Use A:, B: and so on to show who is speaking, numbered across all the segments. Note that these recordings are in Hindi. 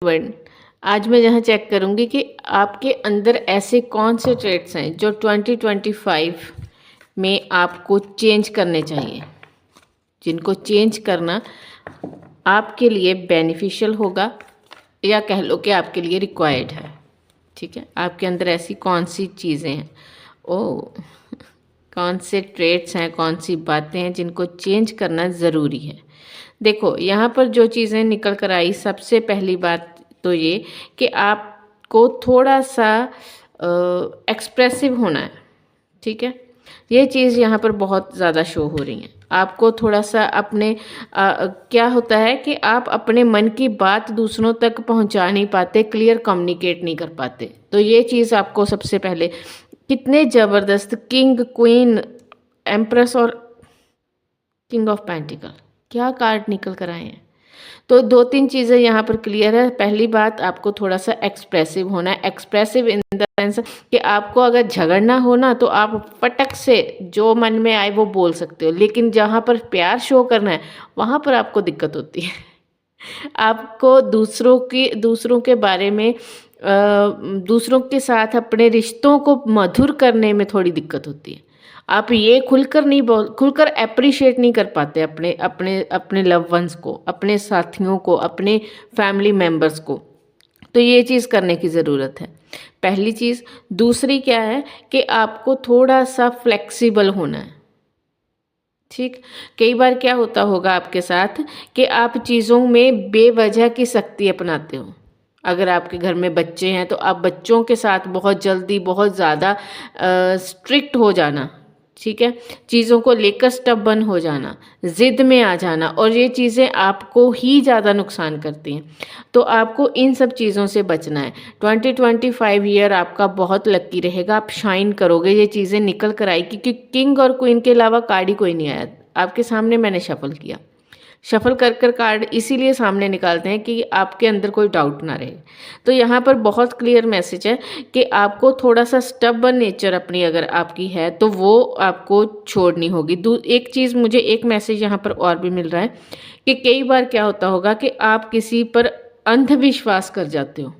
A: वन आज मैं यहाँ चेक करूँगी कि आपके अंदर ऐसे कौन से ट्रेट्स हैं जो 2025 में आपको चेंज करने चाहिए, जिनको चेंज करना आपके लिए बेनिफिशियल होगा या कह लो कि आपके लिए रिक्वायर्ड है। ठीक है, आपके अंदर ऐसी कौन सी चीज़ें हैं, कौन से ट्रेट्स हैं, कौन सी बातें हैं जिनको चेंज करना ज़रूरी है। देखो यहाँ पर जो चीज़ें निकल कर आई, सबसे पहली बात तो ये कि आपको थोड़ा सा एक्सप्रेसिव होना है। ठीक है, ये चीज़ यहाँ पर बहुत ज़्यादा शो हो रही है। आपको थोड़ा सा अपने क्या होता है कि आप अपने मन की बात दूसरों तक पहुँचा नहीं पाते, क्लियर कम्युनिकेट नहीं कर पाते। तो ये चीज़ आपको सबसे पहले, कितने ज़बरदस्त किंग, क्वीन, एम्प्रेस और किंग ऑफ पेंटिकल, क्या कार्ड निकल कर आए हैं। तो दो तीन चीज़ें यहाँ पर क्लियर है। पहली बात, आपको थोड़ा सा एक्सप्रेसिव होना है। एक्सप्रेसिव इन द सेंस कि आपको अगर झगड़ना हो ना तो आप फटक से जो मन में आए वो बोल सकते हो, लेकिन जहाँ पर प्यार शो करना है वहाँ पर आपको दिक्कत होती है। आपको दूसरों के बारे में दूसरों के साथ अपने रिश्तों को मधुर करने में थोड़ी दिक्कत होती है। आप ये खुलकर अप्रिशिएट नहीं कर पाते अपने अपने अपने लव वंस को, अपने साथियों को, अपने फैमिली मेम्बर्स को। तो ये चीज़ करने की ज़रूरत है, पहली चीज़। दूसरी क्या है कि आपको थोड़ा सा फ्लेक्सिबल होना है। ठीक, कई बार क्या होता होगा आपके साथ कि आप चीज़ों में बेवजह की सख्ती अपनाते हो। अगर आपके घर में बच्चे हैं तो आप बच्चों के साथ बहुत जल्दी, बहुत ज़्यादा स्ट्रिक्ट हो जाना। ठीक है, चीज़ों को लेकर स्टबर्न हो जाना, ज़िद में आ जाना, और ये चीज़ें आपको ही ज़्यादा नुकसान करती हैं। तो आपको इन सब चीज़ों से बचना है। 2025 ईयर आपका बहुत लकी रहेगा, आप शाइन करोगे। ये चीज़ें निकल कर आई क्योंकि किंग और क्वीन के अलावा कार्ड ही कोई नहीं आया आपके सामने। मैंने शफल किया, शफल कर कार्ड इसीलिए सामने निकालते हैं कि आपके अंदर कोई डाउट ना रहे। तो यहाँ पर बहुत क्लियर मैसेज है कि आपको थोड़ा सा स्टबर्न नेचर अपनी अगर आपकी है तो वो आपको छोड़नी होगी। एक चीज़, मुझे एक मैसेज यहाँ पर और भी मिल रहा है कि कई बार क्या होता होगा कि आप किसी पर अंधविश्वास कर जाते हो।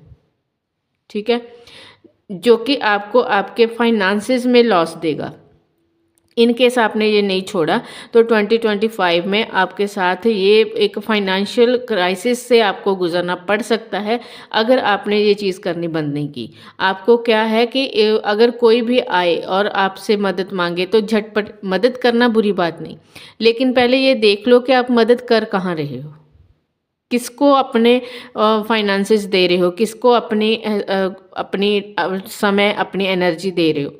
A: ठीक है, जो कि आपको आपके फाइनेंसेस में लॉस देगा। इन केस आपने ये नहीं छोड़ा तो 2025 में आपके साथ ये एक फाइनेंशियल क्राइसिस से आपको गुजरना पड़ सकता है अगर आपने ये चीज़ करनी बंद नहीं की। आपको क्या है कि अगर कोई भी आए और आपसे मदद मांगे तो झटपट मदद करना बुरी बात नहीं, लेकिन पहले ये देख लो कि आप मदद कर कहाँ रहे हो, किसको अपने फाइनेंसेस दे रहे हो, किसको अपनी समय, अपनी एनर्जी दे रहे हो।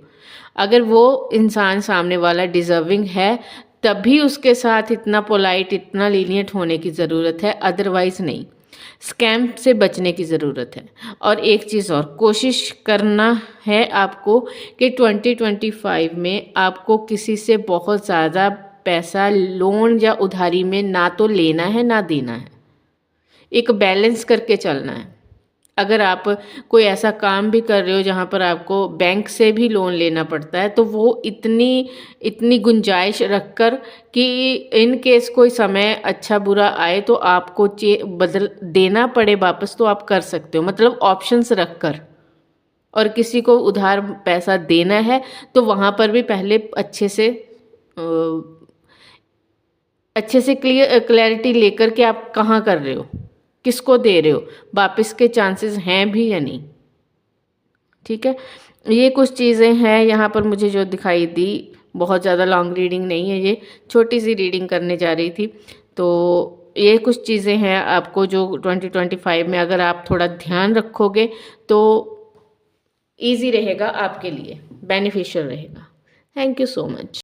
A: अगर वो इंसान सामने वाला डिज़र्विंग है तभी उसके साथ इतना पोलाइट, इतना लीनियंट होने की ज़रूरत है, अदरवाइज़ नहीं। स्कैम से बचने की ज़रूरत है। और एक चीज़ और, कोशिश करना है आपको कि 2025 में आपको किसी से बहुत ज़्यादा पैसा लोन या उधारी में ना तो लेना है ना देना है। एक बैलेंस करके चलना है। अगर आप कोई ऐसा काम भी कर रहे हो जहाँ पर आपको बैंक से भी लोन लेना पड़ता है तो वो इतनी गुंजाइश रखकर कि इन केस कोई समय अच्छा बुरा आए तो आपको बदल देना पड़े वापस, तो आप कर सकते हो। मतलब ऑप्शंस रखकर। और किसी को उधार पैसा देना है तो वहाँ पर भी पहले अच्छे से क्लैरिटी लेकर के आप कहाँ कर रहे हो, किसको दे रहे हो, वापस के चांसेस हैं भी या नहीं। ठीक है, ये कुछ चीज़ें हैं यहाँ पर मुझे जो दिखाई दी। बहुत ज़्यादा लॉन्ग रीडिंग नहीं है, ये छोटी सी रीडिंग करने जा रही थी। तो ये कुछ चीज़ें हैं आपको जो 2025 में अगर आप थोड़ा ध्यान रखोगे तो ईजी रहेगा, आपके लिए बेनिफिशियल रहेगा। Thank you so much.